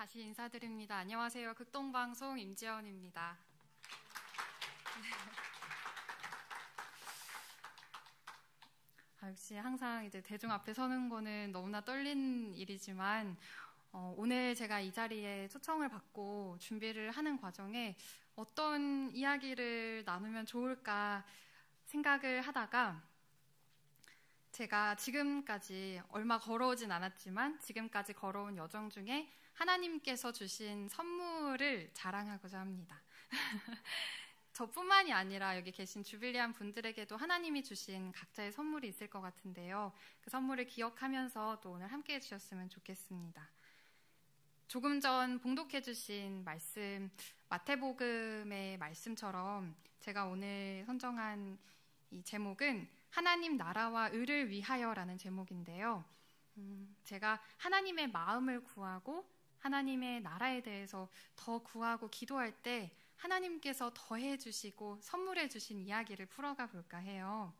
다시 인사드립니다. 안녕하세요. 극동방송 임지연입니다. 역시 항상 이제 대중 앞에 서는 거는 너무나 떨리는 일이지만 오늘 제가 이 자리에 초청을 받고 준비를 하는 과정에 어떤 이야기를 나누면 좋을까 생각을 하다가 제가 지금까지 얼마 걸어오진 않았지만 지금까지 걸어온 여정 중에 하나님께서 주신 선물을 자랑하고자 합니다. 저뿐만이 아니라 여기 계신 주빌리안 분들에게도 하나님이 주신 각자의 선물이 있을 것 같은데요. 그 선물을 기억하면서 또 오늘 함께 해주셨으면 좋겠습니다. 조금 전 봉독해 주신 말씀, 마태복음의 말씀처럼 제가 오늘 선정한 이 제목은 하나님 나라와 의를 위하여라는 제목인데요. 제가 하나님의 마음을 구하고 하나님의 나라에 대해서 더 구하고 기도할 때 하나님께서 더해 주시고 선물해 주신 이야기를 풀어가 볼까 해요.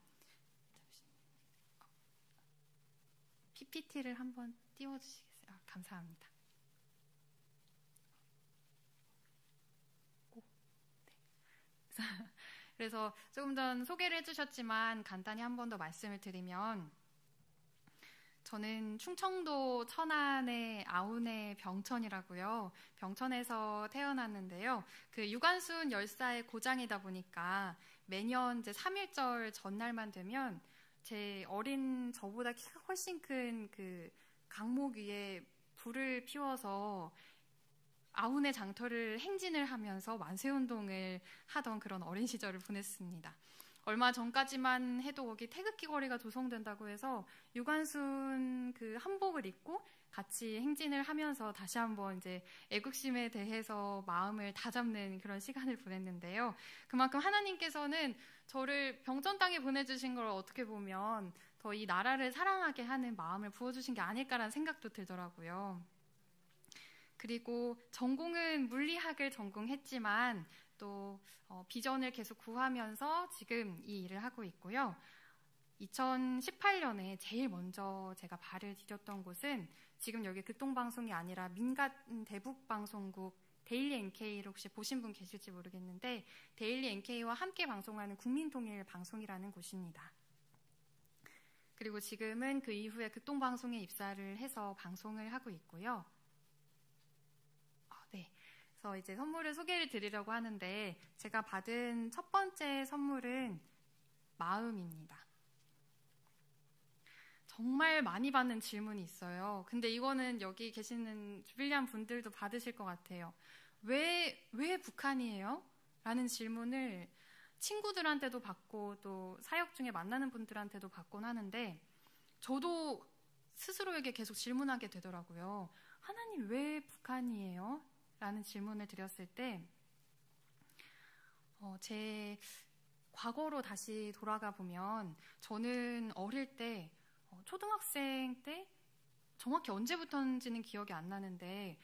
PPT를 한번 띄워주시겠어요? 감사합니다. 네. 그래서 조금 전 소개를 해주셨지만 간단히 한 번 더 말씀을 드리면 저는 충청도 천안의 아운의 병천이라고요. 병천에서 태어났는데요. 그 유관순 열사의 고장이다 보니까 매년 이제 3.1절 전날만 되면 제 어린 저보다 키가 훨씬 큰 그 강목 위에 불을 피워서 아운의 장터를 행진을 하면서 만세운동을 하던 그런 어린 시절을 보냈습니다. 얼마 전까지만 해도 거기 태극기 거리가 조성된다고 해서 유관순 그 한복을 입고 같이 행진을 하면서 다시 한번 이제 애국심에 대해서 마음을 다잡는 그런 시간을 보냈는데요. 그만큼 하나님께서는 저를 병천 땅에 보내주신 걸 어떻게 보면 더 이 나라를 사랑하게 하는 마음을 부어주신 게 아닐까라는 생각도 들더라고요. 그리고 전공은 물리학을 전공했지만 또 비전을 계속 구하면서 지금 이 일을 하고 있고요. 2018년에 제일 먼저 제가 발을 디뎠던 곳은 지금 여기 극동방송이 아니라 민간 대북방송국 데일리 NK를 혹시 보신 분 계실지 모르겠는데 데일리 NK와 함께 방송하는 국민통일방송이라는 곳입니다. 그리고 지금은 그 이후에 극동방송에 입사를 해서 방송을 하고 있고요. 네. 그래서 이제 선물을 소개를 드리려고 하는데 제가 받은 첫 번째 선물은 마음입니다. 정말 많이 받는 질문이 있어요. 근데 이거는 여기 계시는 주빌리안 분들도 받으실 것 같아요. 왜 북한이에요? 라는 질문을 친구들한테도 받고 또 사역 중에 만나는 분들한테도 받곤 하는데 저도 스스로에게 계속 질문하게 되더라고요. 하나님 왜 북한이에요? 라는 질문을 드렸을 때 제 과거로 다시 돌아가 보면 저는 어릴 때 초등학생 때 정확히 언제부터인지는 기억이 안 나는데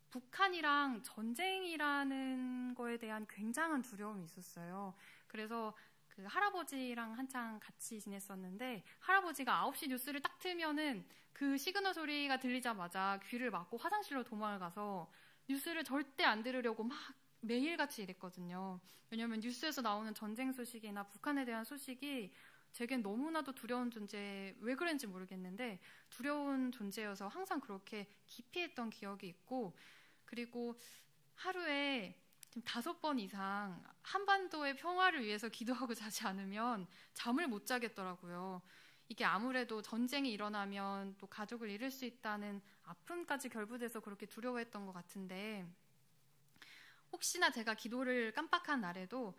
북한이랑 전쟁이라는 거에 대한 굉장한 두려움이 있었어요. 그래서 그 할아버지랑 한창 같이 지냈었는데 할아버지가 9시 뉴스를 딱 틀면은 그 시그널 소리가 들리자마자 귀를 막고 화장실로 도망을 가서 뉴스를 절대 안 들으려고 막 매일같이 이랬거든요. 왜냐하면 뉴스에서 나오는 전쟁 소식이나 북한에 대한 소식이 제겐 너무나도 두려운 존재, 왜 그런지 모르겠는데 두려운 존재여서 항상 그렇게 기피했던 기억이 있고 그리고 하루에 5번 이상 한반도의 평화를 위해서 기도하고 자지 않으면 잠을 못 자겠더라고요. 이게 아무래도 전쟁이 일어나면 또 가족을 잃을 수 있다는 아픔까지 결부돼서 그렇게 두려워했던 것 같은데 혹시나 제가 기도를 깜빡한 날에도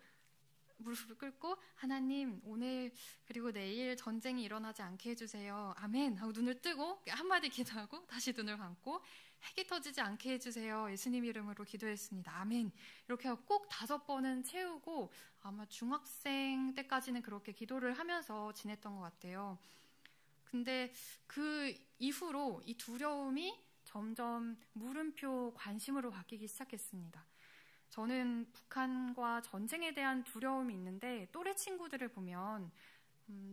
무릎을 꿇고 하나님 오늘 그리고 내일 전쟁이 일어나지 않게 해주세요. 아멘 하고 눈을 뜨고 한마디 기도하고 다시 눈을 감고 핵이 터지지 않게 해주세요. 예수님 이름으로 기도했습니다. 아멘. 이렇게 꼭 5번은 채우고 아마 중학생 때까지는 그렇게 기도를 하면서 지냈던 것 같아요. 근데 그 이후로 이 두려움이 점점 물음표 관심으로 바뀌기 시작했습니다. 저는 북한과 전쟁에 대한 두려움이 있는데 또래 친구들을 보면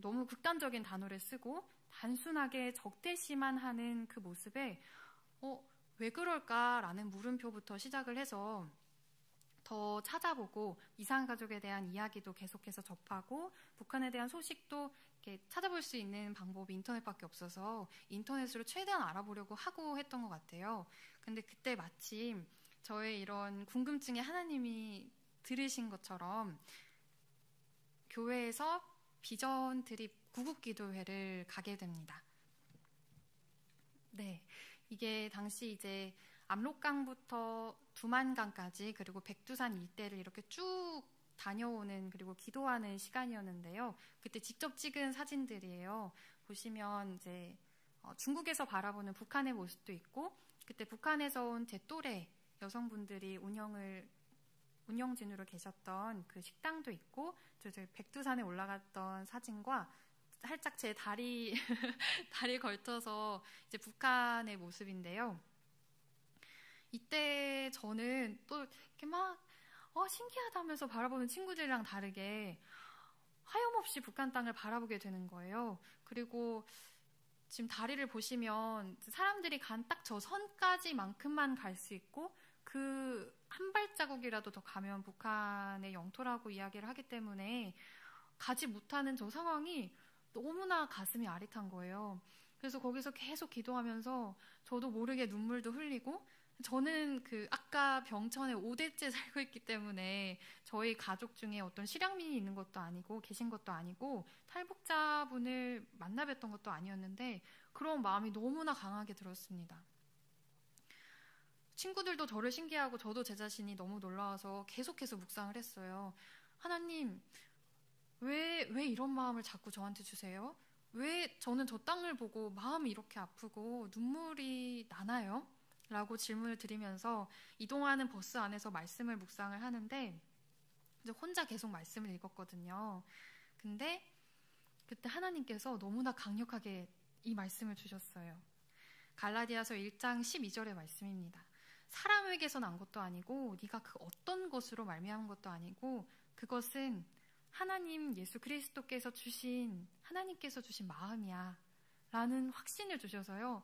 너무 극단적인 단어를 쓰고 단순하게 적대시만 하는 그 모습에 왜 그럴까라는 물음표부터 시작을 해서 더 찾아보고 이산가족에 대한 이야기도 계속해서 접하고 북한에 대한 소식도 이렇게 찾아볼 수 있는 방법이 인터넷밖에 없어서 인터넷으로 최대한 알아보려고 하고 했던 것 같아요. 근데 그때 마침 저의 이런 궁금증에 하나님이 들으신 것처럼 교회에서 비전 드립 구국기도회를 가게 됩니다. 네, 이게 당시 이제 압록강부터 두만강까지 그리고 백두산 일대를 이렇게 쭉 다녀오는 그리고 기도하는 시간이었는데요. 그때 직접 찍은 사진들이에요. 보시면 이제 중국에서 바라보는 북한의 모습도 있고 그때 북한에서 온 제 또래 여성분들이 운영진으로 계셨던 그 식당도 있고 저 백두산에 올라갔던 사진과 살짝 제 다리 걸쳐서 이제 북한의 모습인데요. 이때 저는 또 이렇게 막 신기하다면서 바라보는 친구들이랑 다르게 하염없이 북한 땅을 바라보게 되는 거예요. 그리고 지금 다리를 보시면 사람들이 간 딱 저 선까지만큼만 갈 수 있고 그 한 발자국이라도 더 가면 북한의 영토라고 이야기를 하기 때문에 가지 못하는 저 상황이 너무나 가슴이 아릿한 거예요. 그래서 거기서 계속 기도하면서 저도 모르게 눈물도 흘리고 저는 그 아까 병천에 5대째 살고 있기 때문에 저희 가족 중에 어떤 실향민이 있는 것도 아니고 계신 것도 아니고 탈북자분을 만나 뵀던 것도 아니었는데 그런 마음이 너무나 강하게 들었습니다. 친구들도 저를 신기해하고 저도 제 자신이 너무 놀라워서 계속해서 묵상을 했어요. 하나님, 왜 이런 마음을 자꾸 저한테 주세요? 왜 저는 저 땅을 보고 마음이 이렇게 아프고 눈물이 나나요? 라고 질문을 드리면서 이동하는 버스 안에서 말씀을 묵상을 하는데 이제 혼자 계속 말씀을 읽었거든요. 근데 그때 하나님께서 너무나 강력하게 이 말씀을 주셨어요. 갈라디아서 1장 12절의 말씀입니다. 사람에게서 난 것도 아니고 네가 그 어떤 것으로 말미암은 것도 아니고 그것은 하나님 예수 그리스도께서 주신 하나님께서 주신 마음이야 라는 확신을 주셔서요.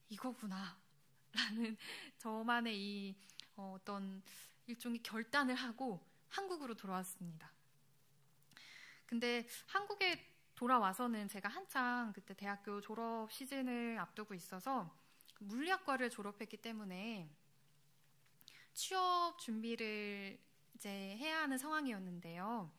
이거구나 라는 저만의 이 어떤 일종의 결단을 하고 한국으로 돌아왔습니다. 근데 한국에 돌아와서는 제가 한창 그때 대학교 졸업 시즌을 앞두고 있어서 물리학과를 졸업했기 때문에 취업 준비를 이제 해야 하는 상황이었는데요.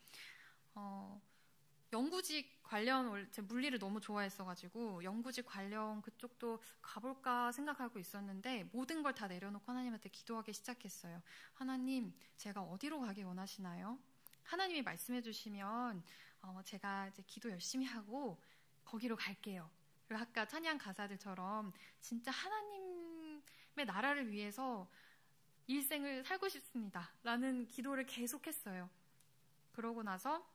연구직 관련, 제 물리를 너무 좋아했어가지고 연구직 관련 그쪽도 가볼까 생각하고 있었는데 모든 걸 다 내려놓고 하나님한테 기도하기 시작했어요. 하나님, 제가 어디로 가기 원하시나요? 하나님이 말씀해 주시면 제가 이제 기도 열심히 하고 거기로 갈게요. 그리고 아까 찬양 가사들처럼 진짜 하나님의 나라를 위해서 일생을 살고 싶습니다. 라는 기도를 계속했어요. 그러고 나서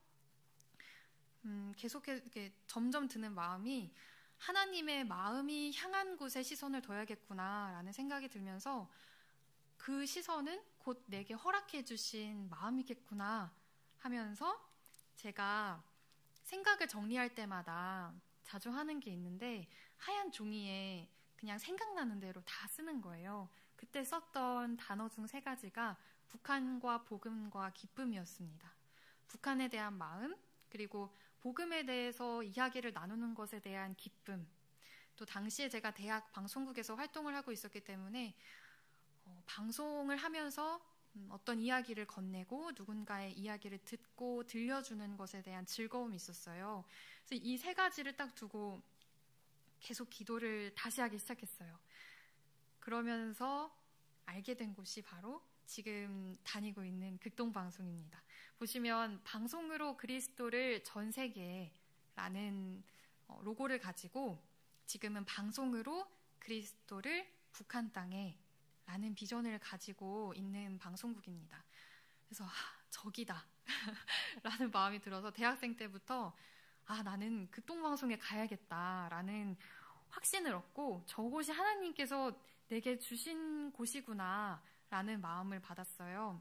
계속해서 점점 드는 마음이 하나님의 마음이 향한 곳에 시선을 둬야겠구나 라는 생각이 들면서 그 시선은 곧 내게 허락해 주신 마음이겠구나 하면서 제가 생각을 정리할 때마다 자주 하는 게 있는데 하얀 종이에 그냥 생각나는 대로 다 쓰는 거예요. 그때 썼던 단어 중 3가지가 북한과 복음과 기쁨이었습니다. 북한에 대한 마음, 그리고 복음에 대해서 이야기를 나누는 것에 대한 기쁨, 또 당시에 제가 대학 방송국에서 활동을 하고 있었기 때문에 방송을 하면서 어떤 이야기를 건네고 누군가의 이야기를 듣고 들려주는 것에 대한 즐거움이 있었어요. 그래서 이 3가지를 딱 두고 계속 기도를 다시 하기 시작했어요. 그러면서 알게 된 곳이 바로 지금 다니고 있는 극동방송입니다. 보시면 방송으로 그리스도를 전 세계라는 로고를 가지고 지금은 방송으로 그리스도를 북한 땅에 라는 비전을 가지고 있는 방송국입니다. 그래서 저기다 라는 마음이 들어서 대학생 때부터 나는 극동방송에 가야겠다라는 확신을 얻고 저곳이 하나님께서 내게 주신 곳이구나 라는 마음을 받았어요.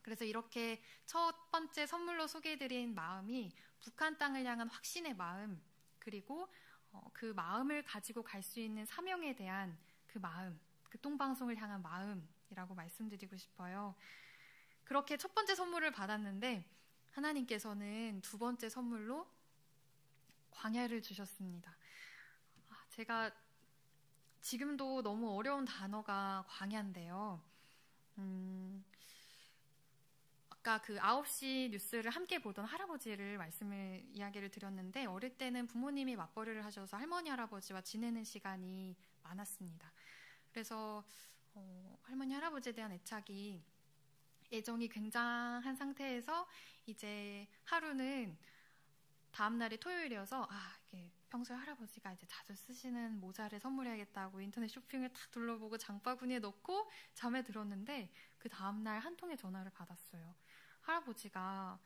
그래서 이렇게 첫 번째 선물로 소개해드린 마음이 북한 땅을 향한 확신의 마음, 그리고 그 마음을 가지고 갈 수 있는 사명에 대한 그 마음, 그 똥방송을 향한 마음이라고 말씀드리고 싶어요. 그렇게 첫 번째 선물을 받았는데 하나님께서는 두 번째 선물로 광야를 주셨습니다. 제가 지금도 너무 어려운 단어가 광야인데요. 아까 그 9시 뉴스를 함께 보던 할아버지를 이야기를 드렸는데 어릴 때는 부모님이 맞벌이를 하셔서 할머니 할아버지와 지내는 시간이 많았습니다. 그래서 할머니 할아버지에 대한 애정이 굉장한 상태에서 이제 하루는 다음 날이 토요일이어서 이게 평소에 할아버지가 이제 자주 쓰시는 모자를 선물해야겠다고 인터넷 쇼핑을 탁 둘러보고 장바구니에 넣고 잠에 들었는데 그 다음 날 한 통의 전화를 받았어요. 할아버지가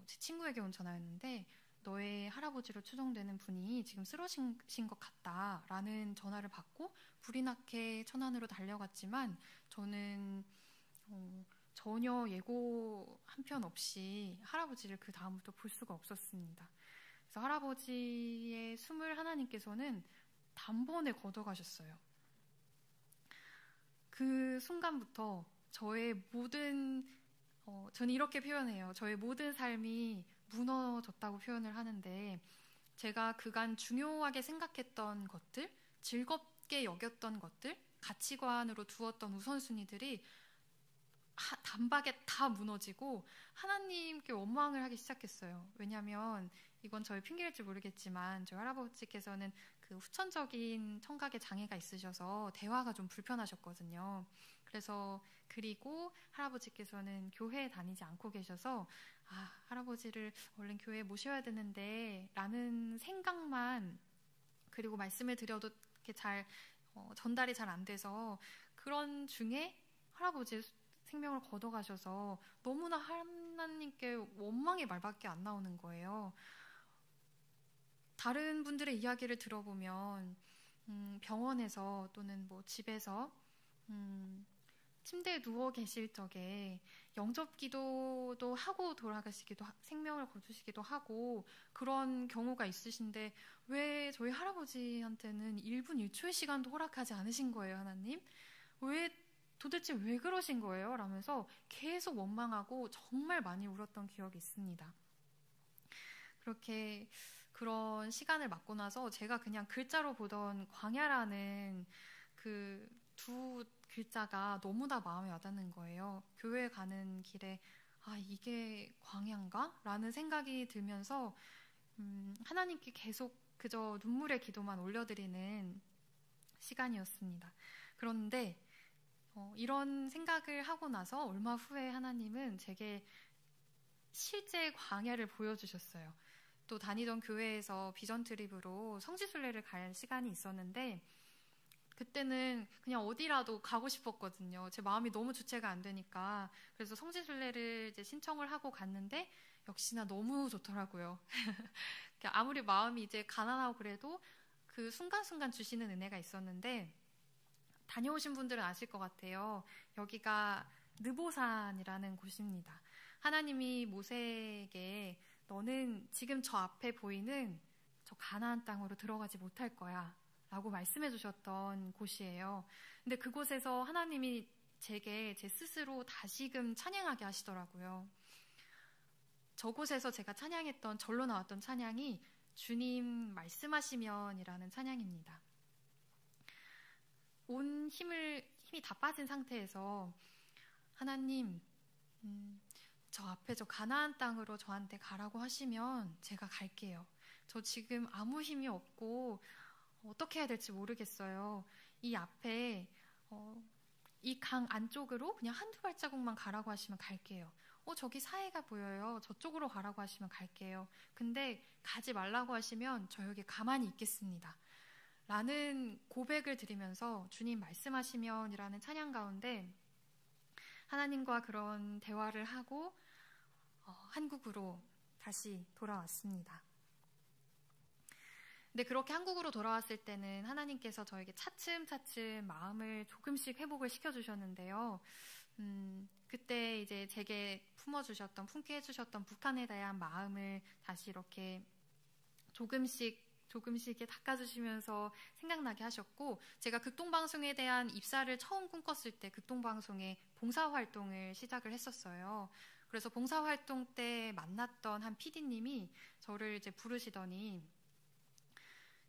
제 친구에게 온 전화였는데 너의 할아버지로 추정되는 분이 지금 쓰러진 것 같다라는 전화를 받고 불이 나게 천안으로 달려갔지만 저는 전혀 예고 한편 없이 할아버지를 그 다음부터 볼 수가 없었습니다. 그래서 할아버지의 숨을 하나님께서는 단번에 걷어가셨어요. 그 순간부터 저의 저는 이렇게 표현해요. 저의 모든 삶이 무너졌다고 표현을 하는데 제가 그간 중요하게 생각했던 것들, 즐겁게 여겼던 것들, 가치관으로 두었던 우선순위들이 단박에 다 무너지고 하나님께 원망을 하기 시작했어요. 왜냐하면 이건 저의 핑계일지 모르겠지만 저희 할아버지께서는 그 후천적인 청각에 장애가 있으셔서 대화가 좀 불편하셨거든요. 그리고 할아버지께서는 교회에 다니지 않고 계셔서 할아버지를 얼른 교회에 모셔야 되는데 라는 생각만 그리고 말씀을 드려도 이렇게 잘 전달이 잘 안 돼서 그런 중에 할아버지의 생명을 걷어가셔서 너무나 하나님께 원망의 말밖에 안 나오는 거예요. 다른 분들의 이야기를 들어보면 병원에서 또는 뭐 집에서 침대에 누워 계실 적에 영접 기도도 하고 생명을 거두시기도 하고 그런 경우가 있으신데 왜 저희 할아버지한테는 1분 1초의 시간도 허락하지 않으신 거예요, 하나님? 도대체 왜 그러신 거예요? 라면서 계속 원망하고 정말 많이 울었던 기억이 있습니다. 그런 시간을 맞고 나서 제가 그냥 글자로 보던 광야라는 그 두 글자가 너무나 마음에 와닿는 거예요. 교회 가는 길에 이게 광야인가? 라는 생각이 들면서 하나님께 계속 그저 눈물의 기도만 올려드리는 시간이었습니다. 그런데 이런 생각을 하고 나서 얼마 후에 하나님은 제게 실제 광야를 보여주셨어요. 또 다니던 교회에서 비전 트립으로 성지순례를 갈 시간이 있었는데 그때는 그냥 어디라도 가고 싶었거든요. 제 마음이 너무 주체가 안 되니까. 그래서 성지순례를 이제 신청을 하고 갔는데 역시나 너무 좋더라고요. 아무리 마음이 이제 가난하고 그래도 그 순간순간 주시는 은혜가 있었는데 다녀오신 분들은 아실 것 같아요. 여기가 느보산이라는 곳입니다. 하나님이 모세에게 너는 지금 저 앞에 보이는 저 가나안 땅으로 들어가지 못할 거야 라고 말씀해 주셨던 곳이에요. 근데 그곳에서 하나님이 제게 제 스스로 다시금 찬양하게 하시더라고요. 저곳에서 제가 찬양했던 절로 나왔던 찬양이 주님 말씀하시면이라는 찬양입니다. 온 힘이 다 빠진 상태에서 하나님 저 앞에 저 가나안 땅으로 저한테 가라고 하시면 제가 갈게요. 저 지금 아무 힘이 없고 어떻게 해야 될지 모르겠어요. 이 앞에 이 강 안쪽으로 그냥 한두 발자국만 가라고 하시면 갈게요. 저기 사해가 보여요. 저쪽으로 가라고 하시면 갈게요. 근데 가지 말라고 하시면 저 여기 가만히 있겠습니다. 라는 고백을 드리면서 주님 말씀하시면 이라는 찬양 가운데 하나님과 그런 대화를 하고 한국으로 다시 돌아왔습니다. 근데 그렇게 한국으로 돌아왔을 때는 하나님께서 저에게 차츰차츰 마음을 조금씩 회복을 시켜주셨는데요. 그때 이제 제게 품게 해주셨던 북한에 대한 마음을 다시 이렇게 조금씩 조금씩 이렇게 닦아주시면서 생각나게 하셨고, 제가 극동방송에 대한 입사를 처음 꿈꿨을 때 극동방송에 봉사활동을 시작을 했었어요. 그래서 봉사활동 때 만났던 한 PD님이 저를 이제 부르시더니,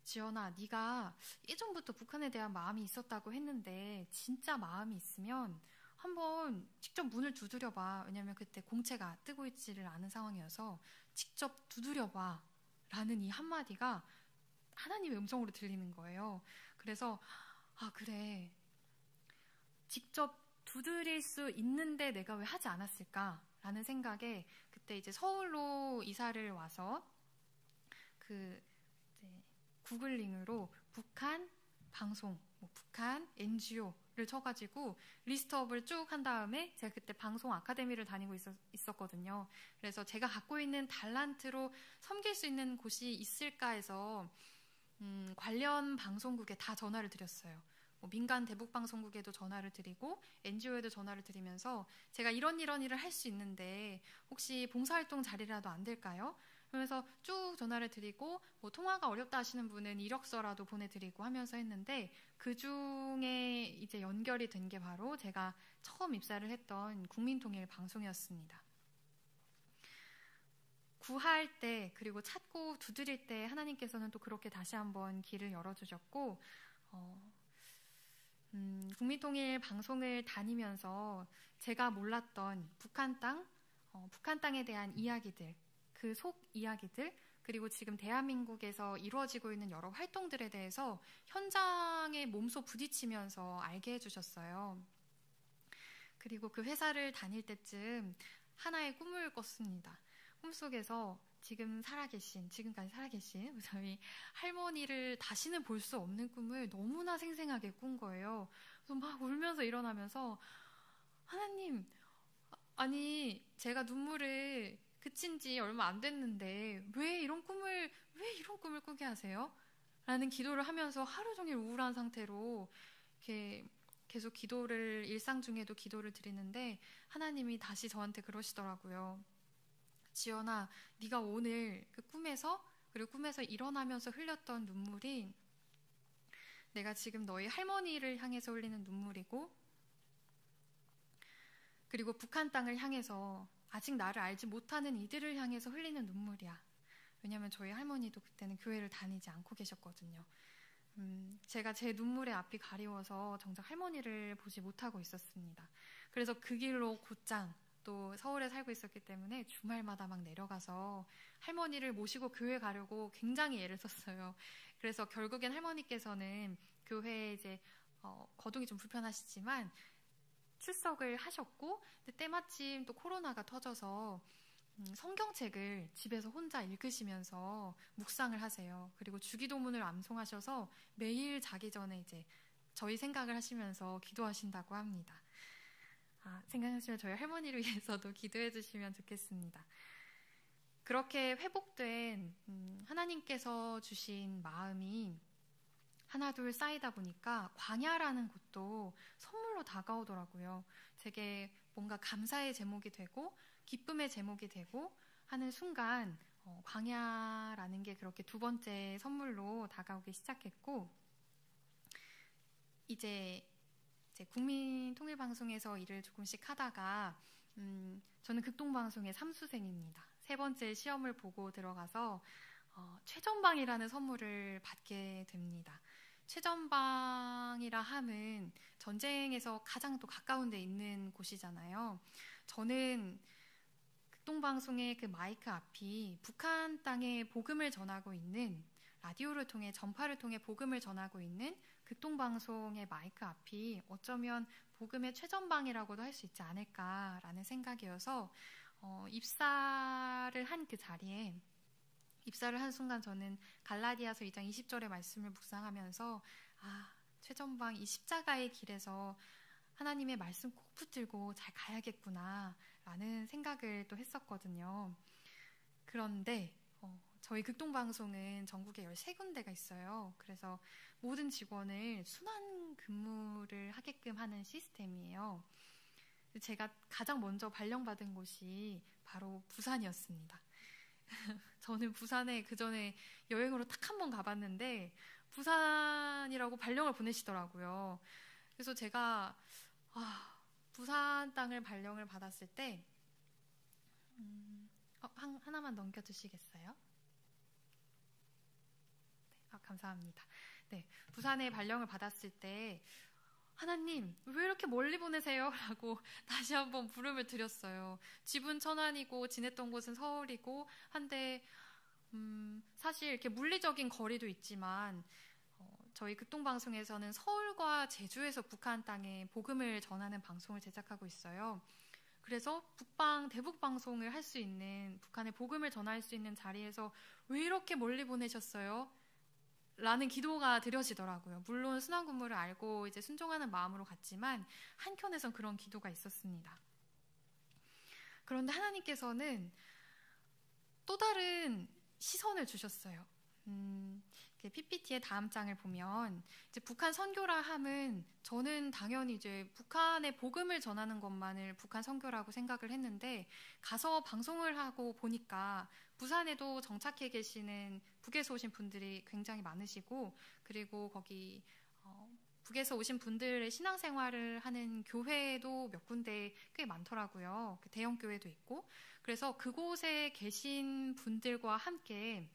지연아, 네가 예전부터 북한에 대한 마음이 있었다고 했는데 진짜 마음이 있으면 한번 직접 문을 두드려봐. 왜냐면 그때 공채가 뜨고 있지를 않은 상황이어서 직접 두드려봐 라는 이 한마디가 하나님의 음성으로 들리는 거예요. 그래서 그래, 직접 두드릴 수 있는데 내가 왜 하지 않았을까 라는 생각에 그때 이제 서울로 이사를 와서 그 이제 구글링으로 북한 방송, 북한 NGO를 쳐가지고 리스트업을 쭉 한 다음에 제가 그때 방송 아카데미를 다니고 있었거든요. 그래서 제가 갖고 있는 달란트로 섬길 수 있는 곳이 있을까 해서 관련 방송국에 다 전화를 드렸어요. 민간 대북방송국에도 전화를 드리고 NGO에도 전화를 드리면서 제가 이런 일을 할 수 있는데 혹시 봉사활동 자리라도 안 될까요? 그러면서 쭉 전화를 드리고 통화가 어렵다 하시는 분은 이력서라도 보내드리고 하면서 했는데 그 중에 이제 연결이 된 게 바로 제가 처음 입사를 했던 국민통일방송이었습니다. 구할 때 그리고 찾고 두드릴 때 하나님께서는 또 그렇게 다시 한번 길을 열어주셨고 국민통일방송을 다니면서 제가 몰랐던 북한 땅에 대한 이야기들, 그 속 이야기들, 그리고 지금 대한민국에서 이루어지고 있는 여러 활동들에 대해서 현장에 몸소 부딪히면서 알게 해주셨어요. 그리고 그 회사를 다닐 때쯤 하나의 꿈을 꿨습니다. 꿈속에서 지금까지 살아계신 저희 할머니를 다시는 볼 수 없는 꿈을 너무나 생생하게 꾼 거예요. 그래서 막 울면서 일어나면서 하나님, 아니 제가 눈물을 그친 지 얼마 안 됐는데 왜 이런 꿈을 꾸게 하세요? 라는 기도를 하면서 하루 종일 우울한 상태로 이렇게 계속 일상 중에도 기도를 드리는데 하나님이 다시 저한테 그러시더라고요. 지연아, 네가 오늘 그 그리고 꿈에서 일어나면서 흘렸던 눈물이 내가 지금 너희 할머니를 향해서 흘리는 눈물이고, 그리고 북한 땅을 향해서 아직 나를 알지 못하는 이들을 향해서 흘리는 눈물이야. 왜냐면 저희 할머니도 그때는 교회를 다니지 않고 계셨거든요. 제가 제 눈물의 앞이 가리워서 정작 할머니를 보지 못하고 있었습니다. 그래서 그 길로 곧장 또 서울에 살고 있었기 때문에 주말마다 막 내려가서 할머니를 모시고 교회 가려고 굉장히 애를 썼어요. 그래서 결국엔 할머니께서는 교회에 이제 거동이 좀 불편하시지만 출석을 하셨고, 때마침 또 코로나가 터져서 성경책을 집에서 혼자 읽으시면서 묵상을 하세요. 그리고 주기도문을 암송하셔서 매일 자기 전에 이제 저희 생각을 하시면서 기도하신다고 합니다. 생각하시면 저희 할머니를 위해서도 기도해 주시면 좋겠습니다. 그렇게 회복된 하나님께서 주신 마음이 하나둘 쌓이다 보니까 광야라는 곳도 선물로 다가오더라고요. 되게 뭔가 감사의 제목이 되고 기쁨의 제목이 되고 하는 순간 광야라는 게 그렇게 두 번째 선물로 다가오기 시작했고, 이제 국민통일방송에서 일을 조금씩 하다가 저는 극동방송의 3수생입니다. 세 번째 시험을 보고 들어가서 최전방이라는 선물을 받게 됩니다. 최전방이라 함은 전쟁에서 가장 또 가까운 데 있는 곳이잖아요. 저는 극동방송의 그 마이크 앞이 북한 땅에 복음을 전하고 있는, 라디오를 통해 전파를 통해 복음을 전하고 있는 극동방송의 마이크 앞이 어쩌면 복음의 최전방이라고도 할 수 있지 않을까라는 생각이어서 입사를 한 그 자리에, 입사를 한 순간 저는 갈라디아서 2장 20절의 말씀을 묵상하면서 최전방 이 십자가의 길에서 하나님의 말씀 꼭 붙들고 잘 가야겠구나 라는 생각을 또 했었거든요. 그런데 저희 극동방송은 전국에 13군데가 있어요. 그래서 모든 직원을 순환 근무를 하게끔 하는 시스템이에요. 제가 가장 먼저 발령받은 곳이 바로 부산이었습니다. 저는 부산에 그 전에 여행으로 딱 한 번 가봤는데 부산이라고 발령을 보내시더라고요. 그래서 제가 부산 땅을 발령을 받았을 때 하나만 넘겨주시겠어요? 네, 감사합니다. 네, 부산에 발령을 받았을 때 하나님, 왜 이렇게 멀리 보내세요? 라고 다시 한번 부름을 드렸어요. 집은 천안이고 지냈던 곳은 서울이고 한데 사실 이렇게 물리적인 거리도 있지만 저희 극동방송에서는 서울과 제주에서 북한 땅에 복음을 전하는 방송을 제작하고 있어요. 그래서 대북 방송을 할 수 있는, 북한의 복음을 전할 수 있는 자리에서 왜 이렇게 멀리 보내셨어요? 라는 기도가 드려지더라고요. 물론 순환근무를 알고 이제 순종하는 마음으로 갔지만 한켠에선 그런 기도가 있었습니다. 그런데 하나님께서는 또 다른 시선을 주셨어요. PPT의 다음 장을 보면 이제 북한 선교라 함은 저는 당연히 이제 북한의 복음을 전하는 것만을 북한 선교라고 생각을 했는데 가서 방송을 하고 보니까 부산에도 정착해 계시는 북에서 오신 분들이 굉장히 많으시고 그리고 거기 북에서 오신 분들의 신앙생활을 하는 교회도 몇 군데 꽤 많더라고요. 대형 교회도 있고 그래서 그곳에 계신 분들과 함께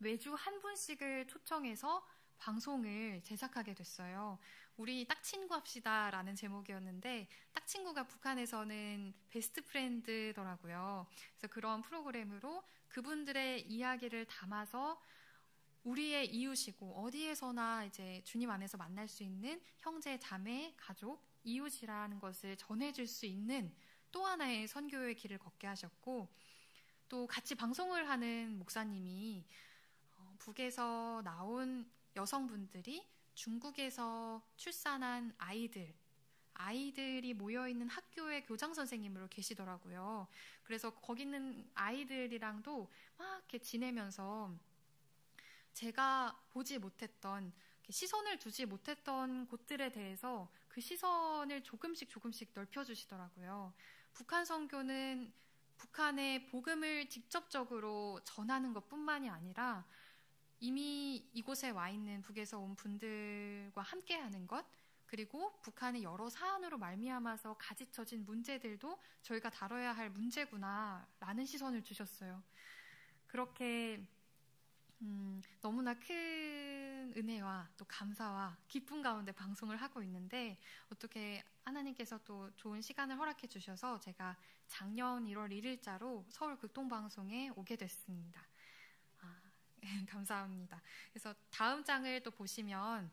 매주 한 분씩을 초청해서 방송을 제작하게 됐어요. 우리 딱 친구 합시다 라는 제목이었는데 딱 친구가 북한에서는 베스트 프렌드더라고요. 그래서 그런 프로그램으로 그분들의 이야기를 담아서 우리의 이웃이고 어디에서나 이제 주님 안에서 만날 수 있는 형제, 자매, 가족, 이웃이라는 것을 전해줄 수 있는 또 하나의 선교의 길을 걷게 하셨고 또 같이 방송을 하는 목사님이 북에서 나온 여성분들이 중국에서 출산한 아이들이 모여있는 학교의 교장 선생님으로 계시더라고요. 그래서 거기 있는 아이들이랑도 막 이렇게 지내면서 제가 보지 못했던, 시선을 두지 못했던 곳들에 대해서 그 시선을 조금씩 넓혀주시더라고요. 북한 선교는 북한의 복음을 직접적으로 전하는 것뿐만이 아니라 이미 이곳에 와 있는 북에서 온 분들과 함께하는 것, 그리고 북한의 여러 사안으로 말미암아서 가지쳐진 문제들도 저희가 다뤄야 할 문제구나라는 시선을 주셨어요. 그렇게 너무나 큰 은혜와 또 감사와 기쁨 가운데 방송을 하고 있는데 어떻게 하나님께서 또 좋은 시간을 허락해 주셔서 제가 작년 1월 1일자로 서울 극동방송에 오게 됐습니다. 감사합니다. 그래서 다음 장을 또 보시면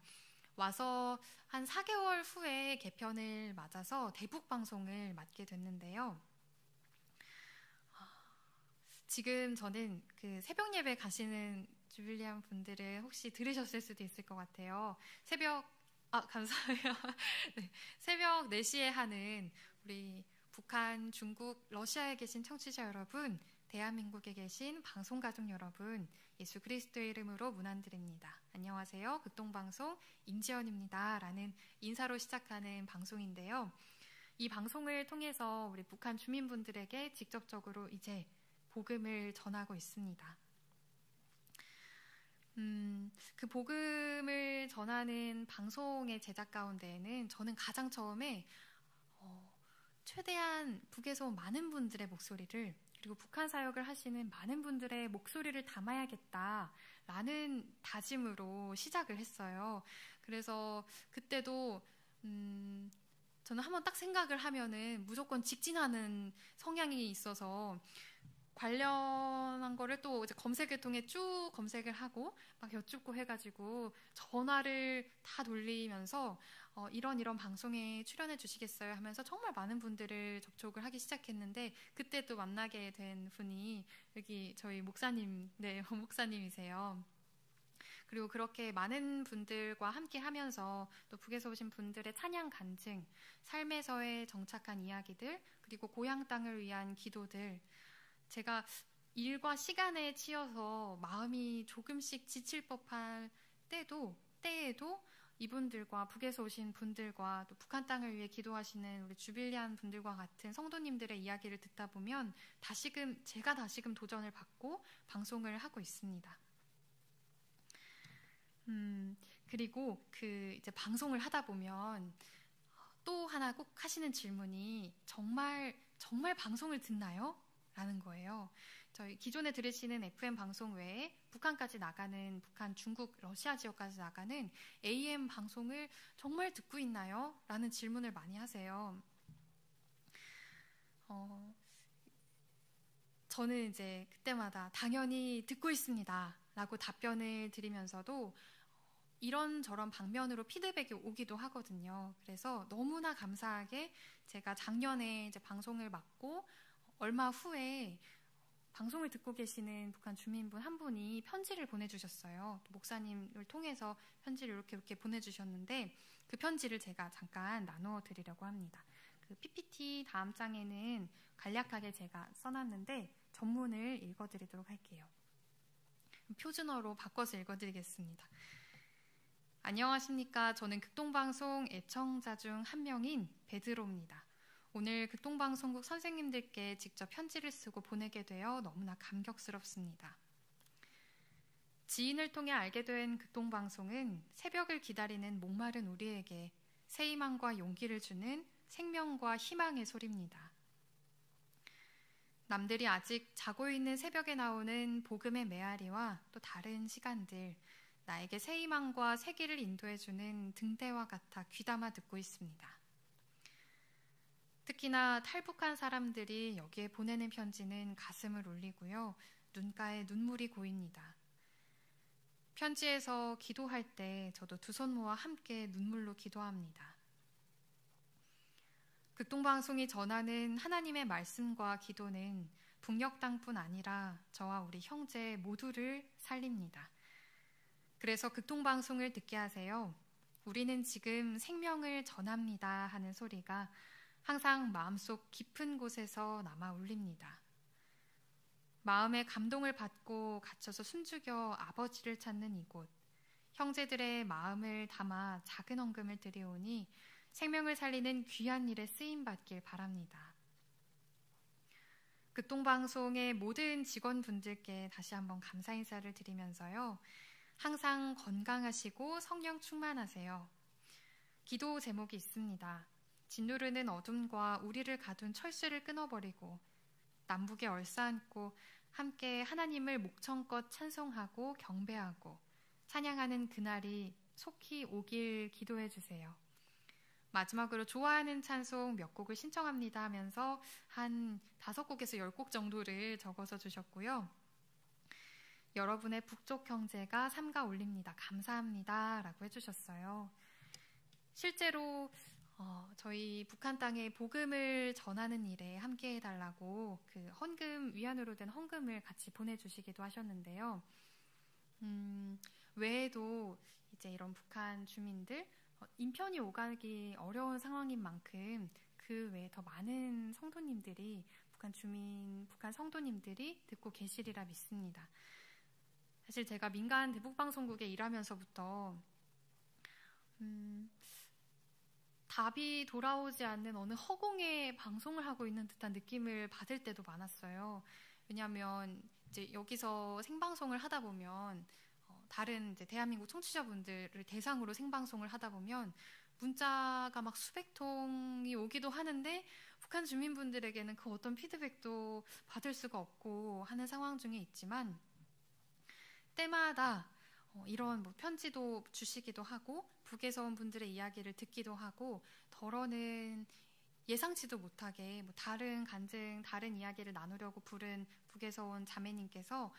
와서 한 4개월 후에 개편을 맞아서 대북 방송을 맡게 됐는데요. 지금 저는 그 새벽 예배 가시는 주빌리안 분들은 혹시 들으셨을 수도 있을 것 같아요. 감사해요. 네, 새벽 4시에 하는 우리 북한, 중국, 러시아에 계신 청취자 여러분, 대한민국에 계신 방송가족 여러분, 예수 그리스도의 이름으로 문안드립니다. 안녕하세요. 극동방송 임지연입니다. 라는 인사로 시작하는 방송인데요. 이 방송을 통해서 우리 북한 주민분들에게 직접적으로 이제 복음을 전하고 있습니다. 그 복음을 전하는 방송의 제작 가운데에는 저는 가장 처음에 최대한 북에서 온 많은 분들의 목소리를 그리고 북한 사역을 하시는 많은 분들의 목소리를 담아야겠다라는 다짐으로 시작을 했어요. 그래서 그때도 저는 한번 딱 생각을 하면은 무조건 직진하는 성향이 있어서 관련한 거를 또 이제 검색을 통해 쭉 검색을 하고 막 여쭙고 해가지고 전화를 다 돌리면서 이런 방송에 출연해 주시겠어요 하면서 정말 많은 분들을 접촉을 하기 시작했는데 그때 또 만나게 된 분이 여기 저희 목사님, 네, 목사님이세요. 그리고 그렇게 많은 분들과 함께 하면서 또 북에서 오신 분들의 찬양 간증, 삶에서의 정착한 이야기들, 그리고 고향 땅을 위한 기도들, 제가 일과 시간에 치여서 마음이 조금씩 지칠 법할 때에도 이분들과 북에서 오신 분들과 또 북한 땅을 위해 기도하시는 우리 주빌리안 분들과 같은 성도님들의 이야기를 듣다 보면 제가 다시금 도전을 받고 방송을 하고 있습니다. 그리고 이제 방송을 하다 보면 또 하나 꼭 하시는 질문이 정말 방송을 듣나요? 라는 거예요. 저희 기존에 들으시는 FM 방송 외에 북한까지 나가는, 북한, 중국, 러시아 지역까지 나가는 AM 방송을 정말 듣고 있나요? 라는 질문을 많이 하세요. 저는 이제 그때마다 당연히 듣고 있습니다 라고 답변을 드리면서도 이런저런 방면으로 피드백이 오기도 하거든요. 그래서 너무나 감사하게 제가 작년에 이제 방송을 맡고 얼마 후에 방송을 듣고 계시는 북한 주민분 한 분이 편지를 보내주셨어요. 또 목사님을 통해서 편지를 이렇게 보내주셨는데 그 편지를 제가 잠깐 나누어 드리려고 합니다. 그 PPT 다음 장에는 간략하게 제가 써놨는데 전문을 읽어드리도록 할게요. 표준어로 바꿔서 읽어드리겠습니다. 안녕하십니까. 저는 극동방송 애청자 중 한 명인 베드로입니다. 오늘 극동방송국 선생님들께 직접 편지를 쓰고 보내게 되어 너무나 감격스럽습니다. 지인을 통해 알게 된 극동방송은 새벽을 기다리는 목마른 우리에게 새 희망과 용기를 주는 생명과 희망의 소리입니다. 남들이 아직 자고 있는 새벽에 나오는 복음의 메아리와 또 다른 시간들, 나에게 새 희망과 새 길을 인도해주는 등대와 같아 귀담아 듣고 있습니다. 특히나 탈북한 사람들이 여기에 보내는 편지는 가슴을 울리고요. 눈가에 눈물이 고입니다. 편지에서 기도할 때 저도 두 손 모아 함께 눈물로 기도합니다. 극동방송이 전하는 하나님의 말씀과 기도는 북녘 땅뿐 아니라 저와 우리 형제 모두를 살립니다. 그래서 극동방송을 듣게 하세요. 우리는 지금 생명을 전합니다 하는 소리가 항상 마음속 깊은 곳에서 남아 울립니다. 마음의 감동을 받고 갇혀서 숨죽여 아버지를 찾는 이곳, 형제들의 마음을 담아 작은 헌금을 드리오니 생명을 살리는 귀한 일에 쓰임받길 바랍니다. 극동방송의 모든 직원분들께 다시 한번 감사 인사를 드리면서요. 항상 건강하시고 성령 충만하세요. 기도 제목이 있습니다. 짓누르는 어둠과 우리를 가둔 철수를 끊어버리고 남북에 얼싸안고 함께 하나님을 목청껏 찬송하고 경배하고 찬양하는 그날이 속히 오길 기도해 주세요. 마지막으로 좋아하는 찬송 몇 곡을 신청합니다 하면서 한 5곡에서 10곡 정도를 적어서 주셨고요. 여러분의 북쪽 형제가 삼가 올립니다. 감사합니다 라고 해주셨어요. 실제로 저희 북한 땅에 복음을 전하는 일에 함께 해달라고 그 헌금, 위안으로 된 헌금을 같이 보내주시기도 하셨는데요. 외에도 이제 이런 북한 주민들, 인편이 오가기 어려운 상황인 만큼 그 외에 더 많은 성도님들이, 북한 성도님들이 듣고 계시리라 믿습니다. 사실 제가 민간 대북방송국에 일하면서부터 답이 돌아오지 않는 어느 허공에 방송을 하고 있는 듯한 느낌을 받을 때도 많았어요. 왜냐하면 이제 여기서 생방송을 하다 보면 다른 이제 대한민국 청취자분들을 대상으로 생방송을 하다 보면 문자가 막 수백 통이 오기도 하는데 북한 주민분들에게는 그 어떤 피드백도 받을 수가 없고 하는 상황 중에 있지만 때마다 이런 편지도 주시기도 하고 북에서 온 분들의 이야기를 듣기도 하고 덜어는 예상치도 못하게 다른 간증, 다른 이야기를 나누려고 부른 북에서 온 자매님께서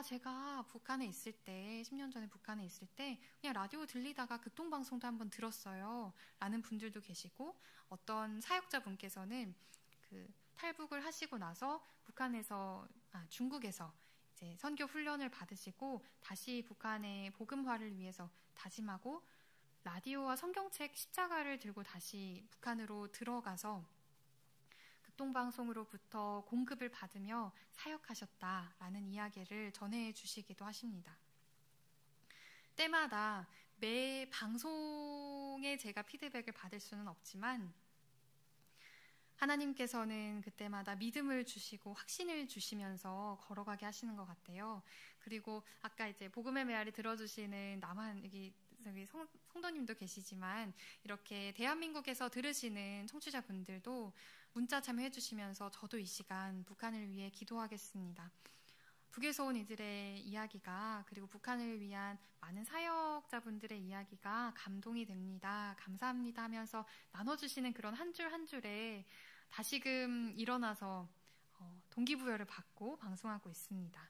제가 북한에 있을 때 10년 전에 북한에 있을 때 그냥 라디오 들리다가 극동방송도 한번 들었어요 라는 분들도 계시고 어떤 사역자분께서는 그 탈북을 하시고 나서 중국에서 이제 선교 훈련을 받으시고 다시 북한의 복음화를 위해서 다짐하고 라디오와 성경책 십자가를 들고 다시 북한으로 들어가서 극동방송으로부터 공급을 받으며 사역하셨다라는 이야기를 전해주시기도 하십니다. 때마다 매 방송에 제가 피드백을 받을 수는 없지만 하나님께서는 그때마다 믿음을 주시고 확신을 주시면서 걸어가게 하시는 것 같아요. 그리고 아까 이제 복음의 메아리 들어주시는 여기 성도님도 계시지만 이렇게 대한민국에서 들으시는 청취자분들도 문자 참여해 주시면서 저도 이 시간 북한을 위해 기도하겠습니다. 북에서 온 이들의 이야기가 그리고 북한을 위한 많은 사역자분들의 이야기가 감동이 됩니다. 감사합니다 하면서 나눠주시는 그런 한 줄 한 줄에 다시금 일어나서 동기부여를 받고 방송하고 있습니다.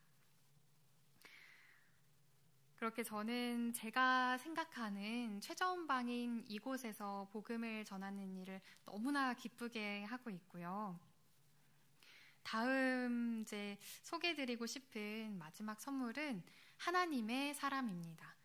그렇게 저는 제가 생각하는 최저원방인 이곳에서 복음을 전하는 일을 너무나 기쁘게 하고 있고요. 다음 이제 소개해드리고 싶은 마지막 선물은 하나님의 사람입니다.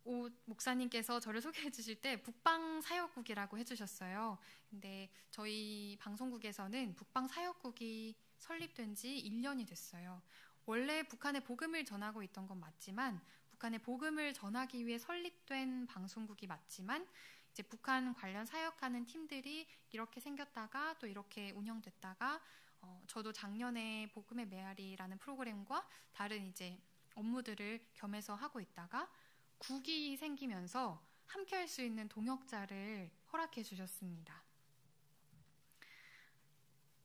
오 목사님께서 저를 소개해 주실 때 북방 사역국이라고 해주셨어요. 근데 저희 방송국에서는 북방 사역국이 설립된 지 1년이 됐어요. 원래 북한에 복음을 전하고 있던 건 맞지만 북한에 복음을 전하기 위해 설립된 방송국이 맞지만 이제 북한 관련 사역하는 팀들이 이렇게 생겼다가 또 이렇게 운영됐다가 저도 작년에 복음의 메아리라는 프로그램과 다른 이제 업무들을 겸해서 하고 있다가 국이 생기면서 함께 할 수 있는 동역자를 허락해 주셨습니다.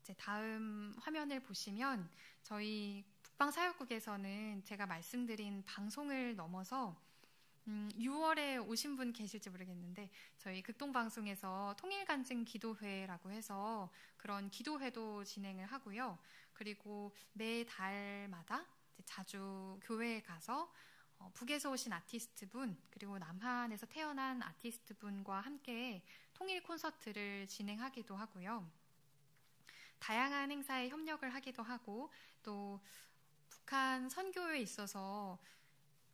이제 다음 화면을 보시면 저희 북방사역국에서는 제가 말씀드린 방송을 넘어서 6월에 오신 분 계실지 모르겠는데 저희 극동방송에서 통일간증 기도회라고 해서 그런 기도회도 진행을 하고요. 그리고 매 달마다 자주 교회에 가서 북에서 오신 아티스트분 그리고 남한에서 태어난 아티스트분과 함께 통일 콘서트를 진행하기도 하고요. 다양한 행사에 협력을 하기도 하고 또 북한 선교에 있어서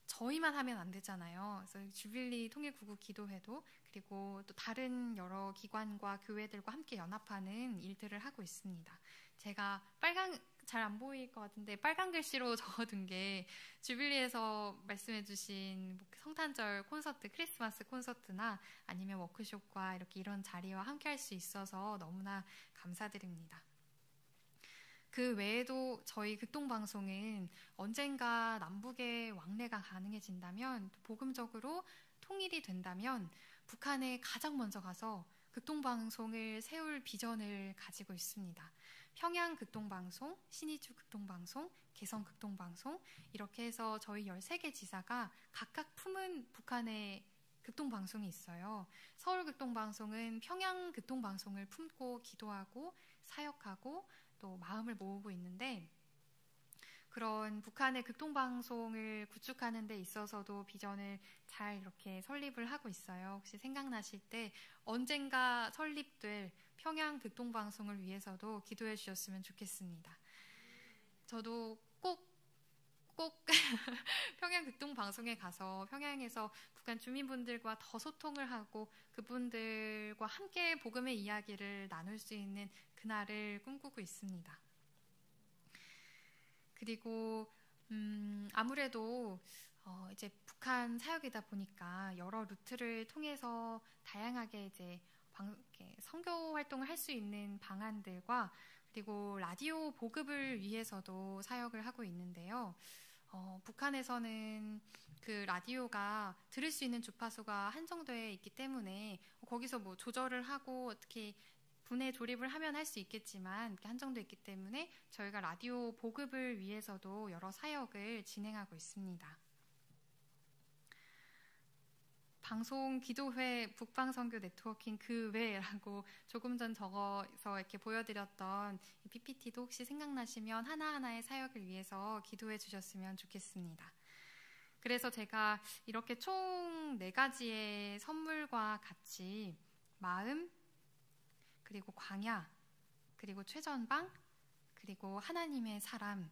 저희만 하면 안 되잖아요. 그래서 주빌리 통일구국 기도회도 그리고 또 다른 여러 기관과 교회들과 함께 연합하는 일들을 하고 있습니다. 제가 잘 안 보일 것 같은데 빨간 글씨로 적어둔 게 주빌리에서 말씀해주신 성탄절 콘서트, 크리스마스 콘서트나 아니면 워크숍과 이렇게 이런 자리와 함께 할 수 있어서 너무나 감사드립니다. 그 외에도 저희 극동방송은 언젠가 남북의 왕래가 가능해진다면 복음적으로 통일이 된다면 북한에 가장 먼저 가서 극동방송을 세울 비전을 가지고 있습니다. 평양 극동방송, 신의주 극동방송, 개성 극동방송 이렇게 해서 저희 13개 지사가 각각 품은 북한의 극동방송이 있어요. 서울 극동방송은 평양 극동방송을 품고 기도하고 사역하고 또 마음을 모으고 있는데 그런 북한의 극동방송을 구축하는 데 있어서도 비전을 잘 이렇게 설립을 하고 있어요. 혹시 생각나실 때 언젠가 설립될 평양 극동방송을 위해서도 기도해 주셨으면 좋겠습니다. 저도 꼭 평양 극동방송에 가서 평양에서 북한 주민분들과 더 소통을 하고 그분들과 함께 복음의 이야기를 나눌 수 있는 그날을 꿈꾸고 있습니다. 그리고 아무래도 이제 북한 사역이다 보니까 여러 루트를 통해서 다양하게 이제 선교 활동을 할 수 있는 방안들과 그리고 라디오 보급을 위해서도 사역을 하고 있는데요. 북한에서는 그 라디오가 들을 수 있는 주파수가 한정되어 있기 때문에 거기서 뭐 조절을 하고 어떻게 분해 조립을 하면 할 수 있겠지만 한정되어 있기 때문에 저희가 라디오 보급을 위해서도 여러 사역을 진행하고 있습니다. 방송 기도회 북방선교 네트워킹 그 외라고 조금 전 적어서 이렇게 보여드렸던 PPT도 혹시 생각나시면 하나하나의 사역을 위해서 기도해 주셨으면 좋겠습니다. 그래서 제가 이렇게 총 4가지의 선물과 같이 마음, 그리고 광야, 그리고 최전방, 그리고 하나님의 사람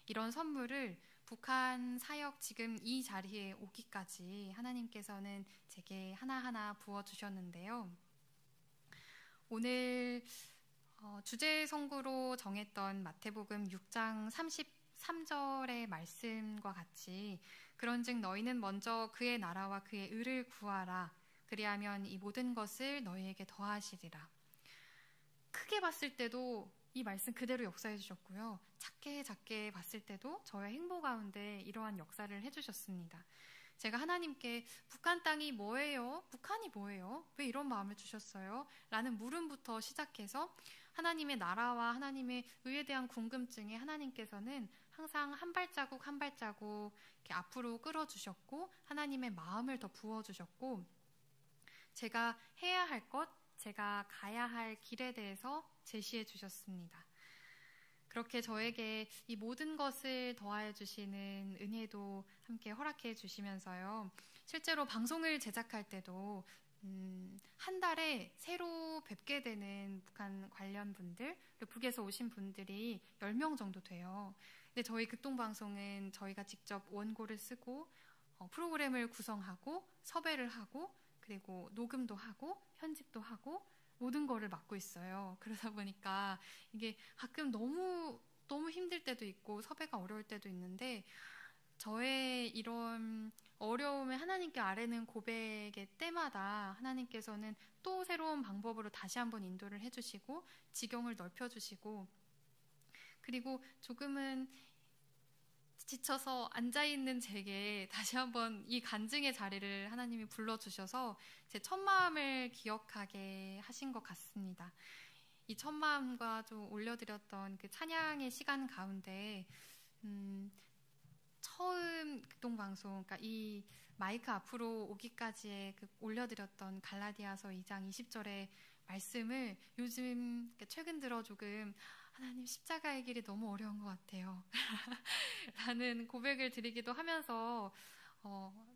이런 선물을 북한 사역 지금 이 자리에 오기까지 하나님께서는 제게 하나하나 부어주셨는데요. 오늘 주제 선구로 정했던 마태복음 6장 3절의 말씀과 같이 그런즉 너희는 먼저 그의 나라와 그의 의를 구하라. 그리하면 이 모든 것을 너희에게 더하시리라. 크게 봤을 때도 이 말씀 그대로 역사해 주셨고요. 작게 봤을 때도 저의 행보 가운데 이러한 역사를 해주셨습니다. 제가 하나님께 북한 땅이 뭐예요? 북한이 뭐예요? 왜 이런 마음을 주셨어요? 라는 물음부터 시작해서 하나님의 나라와 하나님의 의에 대한 궁금증에 하나님께서는 항상 한 발자국 한 발자국 이렇게 앞으로 끌어주셨고 하나님의 마음을 더 부어주셨고 제가 해야 할 것, 제가 가야 할 길에 대해서 제시해 주셨습니다. 그렇게 저에게 이 모든 것을 더하여 주시는 은혜도 함께 허락해 주시면서요. 실제로 방송을 제작할 때도 한 달에 새로 뵙게 되는 북한 관련 분들, 북에서 오신 분들이 10명 정도 돼요. 근데 저희 극동방송은 저희가 직접 원고를 쓰고 프로그램을 구성하고 섭외를 하고 그리고 녹음도 하고 편집도 하고 모든 거를 맡고 있어요. 그러다 보니까 이게 가끔 너무 힘들 때도 있고 섭외가 어려울 때도 있는데 저의 이런 어려움에 하나님께 아뢰는 고백의 때마다 하나님께서는 또 새로운 방법으로 다시 한번 인도를 해주시고 지경을 넓혀주시고 그리고 조금은 지쳐서 앉아있는 제게 다시 한번 이 간증의 자리를 하나님이 불러주셔서 제 첫 마음을 기억하게 하신 것 같습니다. 이 첫 마음과 좀 올려드렸던 그 찬양의 시간 가운데 처음 극동방송, 그러니까 이 마이크 앞으로 오기까지의 그 올려드렸던 갈라디아서 2장 20절의 말씀을 요즘 최근 들어 조금 하나님 십자가의 길이 너무 어려운 것 같아요. 라는 고백을 드리기도 하면서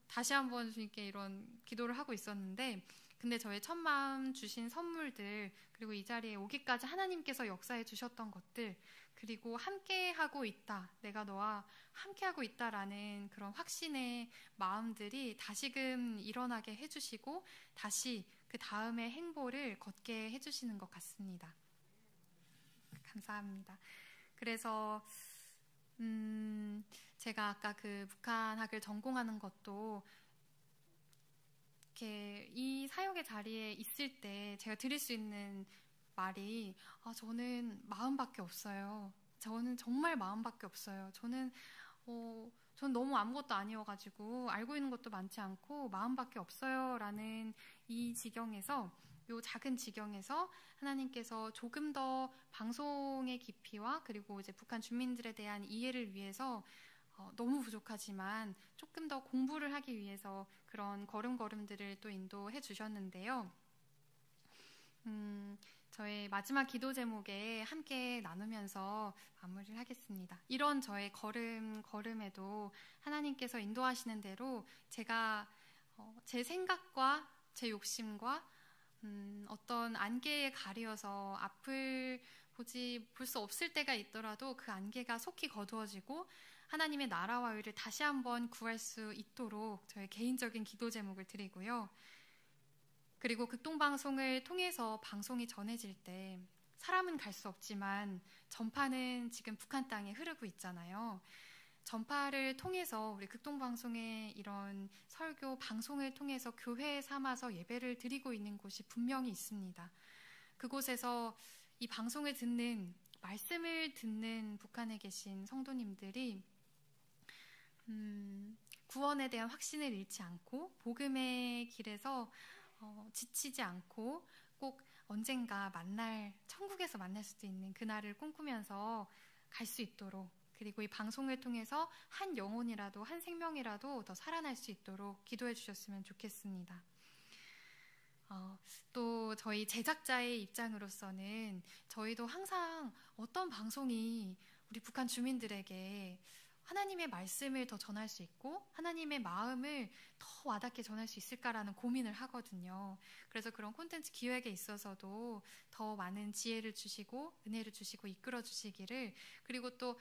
다시 한번 주님께 이런 기도를 하고 있었는데 근데 저의 첫 마음 주신 선물들 그리고 이 자리에 오기까지 하나님께서 역사해 주셨던 것들 그리고 함께하고 있다. 내가 너와 함께하고 있다라는 그런 확신의 마음들이 다시금 일어나게 해주시고 다시 그 다음의 행보를 걷게 해주시는 것 같습니다. 감사합니다. 그래서 제가 아까 그 북한학을 전공하는 것도 이렇게 이 사역의 자리에 있을 때 제가 드릴 수 있는 말이 저는 마음밖에 없어요. 저는 정말 마음밖에 없어요. 저는 너무 아무것도 아니어가지고 알고 있는 것도 많지 않고 마음밖에 없어요 라는 이 지경에서 요 작은 지경에서 하나님께서 조금 더 방송의 깊이와 그리고 이제 북한 주민들에 대한 이해를 위해서 너무 부족하지만 조금 더 공부를 하기 위해서 그런 걸음걸음들을 또 인도해 주셨는데요. 저의 마지막 기도 제목에 함께 나누면서 마무리를 하겠습니다. 이런 저의 걸음에도 하나님께서 인도하시는 대로 제가 제 생각과 제 욕심과 어떤 안개에 가리어서 앞을 볼 수 없을 때가 있더라도 그 안개가 속히 거두어지고 하나님의 나라와 의를 다시 한번 구할 수 있도록 저의 개인적인 기도 제목을 드리고요. 그리고 극동방송을 통해서 방송이 전해질 때 사람은 갈 수 없지만 전파는 지금 북한 땅에 흐르고 있잖아요. 전파를 통해서 우리 극동방송의 이런 설교, 방송을 통해서 교회 삼아서 예배를 드리고 있는 곳이 분명히 있습니다. 그곳에서 이 방송을 듣는, 말씀을 듣는 북한에 계신 성도님들이 구원에 대한 확신을 잃지 않고 복음의 길에서 지치지 않고 꼭 언젠가 천국에서 만날 수도 있는 그날을 꿈꾸면서 갈 수 있도록 그리고 이 방송을 통해서 한 영혼이라도 한 생명이라도 더 살아날 수 있도록 기도해 주셨으면 좋겠습니다. 또 저희 제작자의 입장으로서는 저희도 항상 어떤 방송이 우리 북한 주민들에게 하나님의 말씀을 더 전할 수 있고 하나님의 마음을 더 와닿게 전할 수 있을까라는 고민을 하거든요. 그래서 그런 콘텐츠 기획에 있어서도 더 많은 지혜를 주시고 은혜를 주시고 이끌어 주시기를 그리고 또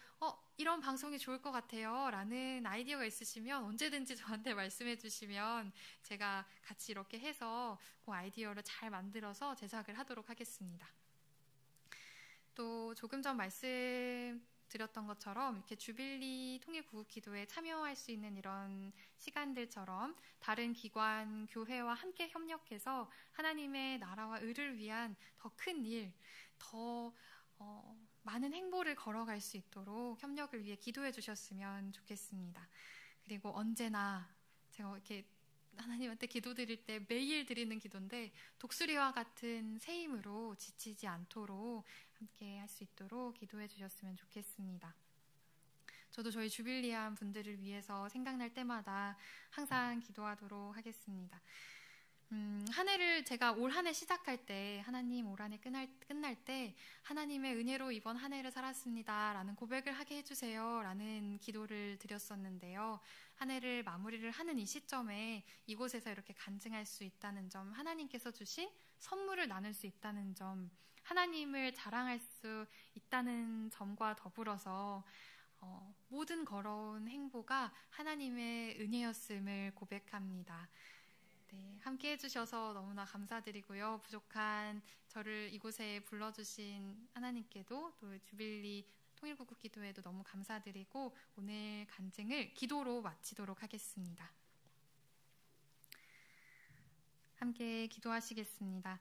이런 방송이 좋을 것 같아요 라는 아이디어가 있으시면 언제든지 저한테 말씀해 주시면 제가 같이 이렇게 해서 그 아이디어를 잘 만들어서 제작을 하도록 하겠습니다. 또 조금 전 드렸던 것처럼 이렇게 주빌리 통일구국기도에 참여할 수 있는 이런 시간들처럼 다른 기관, 교회와 함께 협력해서 하나님의 나라와 의를 위한 더 큰 일, 더 많은 행보를 걸어갈 수 있도록 협력을 위해 기도해 주셨으면 좋겠습니다. 그리고 언제나 제가 이렇게 하나님한테 기도드릴 때 매일 드리는 기도인데 독수리와 같은 새 힘으로 지치지 않도록 함께 할 수 있도록 기도해 주셨으면 좋겠습니다. 저도 저희 주빌리한 분들을 위해서 생각날 때마다 항상 기도하도록 하겠습니다. 한 해를 제가 올 한 해 시작할 때 하나님 올 한 해 끝날 때 하나님의 은혜로 이번 한 해를 살았습니다 라는 고백을 하게 해주세요 라는 기도를 드렸었는데요. 한 해를 마무리를 하는 이 시점에 이곳에서 이렇게 간증할 수 있다는 점, 하나님께서 주신 선물을 나눌 수 있다는 점, 하나님을 자랑할 수 있다는 점과 더불어서 모든 걸어온 행보가 하나님의 은혜였음을 고백합니다. 네, 함께 해주셔서 너무나 감사드리고요. 부족한 저를 이곳에 불러주신 하나님께도 또 주빌리 통일구국기도에도 너무 감사드리고 오늘 간증을 기도로 마치도록 하겠습니다. 함께 기도하시겠습니다.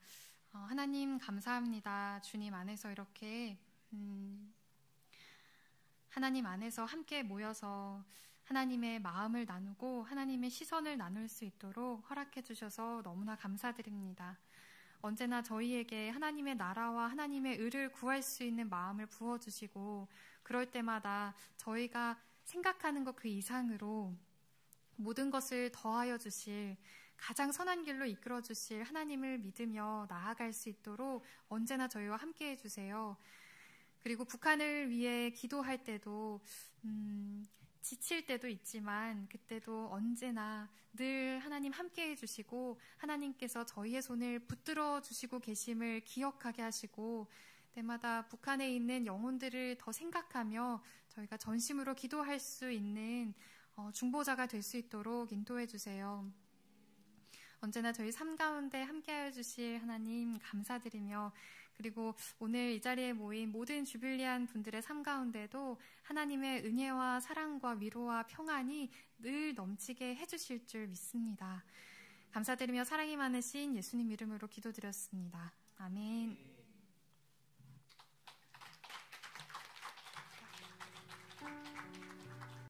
하나님 감사합니다. 주님 안에서 이렇게 하나님 안에서 함께 모여서 하나님의 마음을 나누고 하나님의 시선을 나눌 수 있도록 허락해 주셔서 너무나 감사드립니다. 언제나 저희에게 하나님의 나라와 하나님의 의를 구할 수 있는 마음을 부어주시고 그럴 때마다 저희가 생각하는 것 그 이상으로 모든 것을 더하여 주실 가장 선한 길로 이끌어 주실 하나님을 믿으며 나아갈 수 있도록 언제나 저희와 함께 해주세요. 그리고 북한을 위해 기도할 때도 지칠 때도 있지만 그때도 언제나 늘 하나님 함께 해주시고 하나님께서 저희의 손을 붙들어 주시고 계심을 기억하게 하시고 때마다 북한에 있는 영혼들을 더 생각하며 저희가 전심으로 기도할 수 있는 중보자가 될 수 있도록 인도해 주세요. 언제나 저희 삶 가운데 함께하여 주실 하나님 감사드리며 그리고 오늘 이 자리에 모인 모든 주빌리한 분들의 삶 가운데도 하나님의 은혜와 사랑과 위로와 평안이 늘 넘치게 해주실 줄 믿습니다. 감사드리며 사랑이 많으신 예수님 이름으로 기도드렸습니다. 아멘.